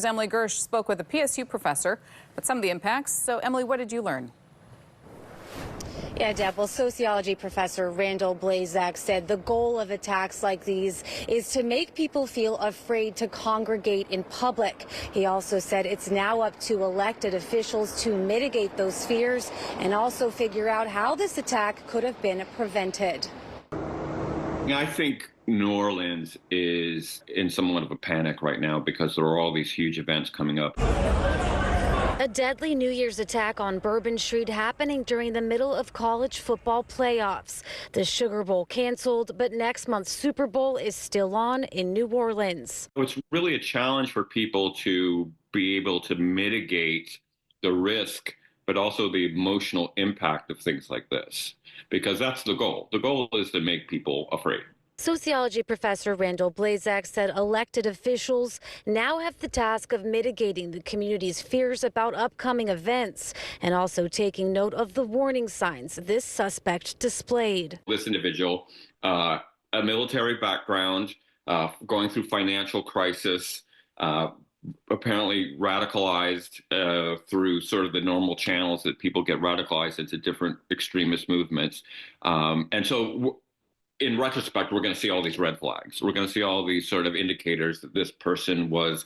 Emily Gersh spoke with a PSU professor about some of the impacts. So, Emily, what did you learn? Yeah, Deb. Well, sociology professor Randall Blazak said the goal of attacks like these is to make people feel afraid to congregate in public. He also said it's now up to elected officials to mitigate those fears and also figure out how this attack could have been prevented. I think New Orleans is in somewhat of a panic right now because there are all these huge events coming up. A deadly New Year's attack on Bourbon Street happening during the middle of college football playoffs. The Sugar Bowl canceled, but next month's Super Bowl is still on in New Orleans. It's really a challenge for people to be able to mitigate the risk, but also the emotional impact of things like this, because that's the goal. The goal is to make people afraid. Sociology professor Randall Blazak said elected officials now have the task of mitigating the community's fears about upcoming events and also taking note of the warning signs this suspect displayed. This individual, a military background, going through financial crisis, apparently radicalized through sort of the normal channels that people get radicalized into different extremist movements. And so in retrospect, we're going to see all these red flags. We're going to see all these sort of indicators that this person was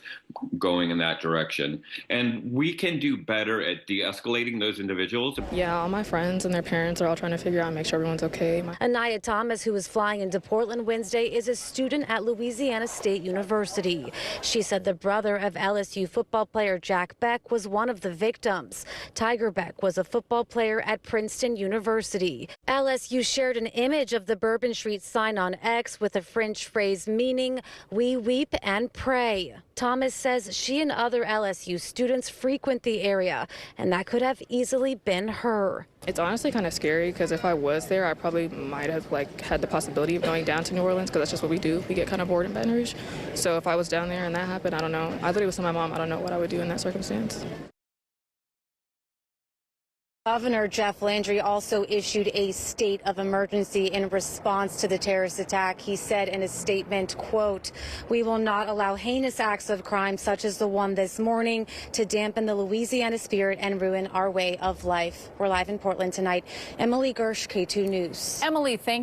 going in that direction. And we can do better at de-escalating those individuals. Yeah, all my friends and their parents are all trying to figure out and make sure everyone's okay. Anaya Thomas, who was flying into Portland Wednesday, is a student at Louisiana State University. She said the brother of LSU football player Jack Beck was one of the victims. Tiger Beck was a football player at Princeton University. LSU shared an image of the Bourbon Street sign on X with a French phrase meaning "we weep and pray." Thomas says she and other LSU students frequent the area, and that could have easily been her. It's honestly kind of scary because if I was there, I probably might have had the possibility of going down to New Orleans because that's just what we do. We get kind of bored in Baton Rouge. So if I was down there and that happened, I don't know. I literally was telling my mom I don't know what I would do in that circumstance. Governor Jeff Landry also issued a state of emergency in response to the terrorist attack. He said in a statement, quote, "We will not allow heinous acts of crime such as the one this morning to dampen the Louisiana spirit and ruin our way of life." We're live in Portland tonight. Emily Gersh, K2 News. Emily, thank you.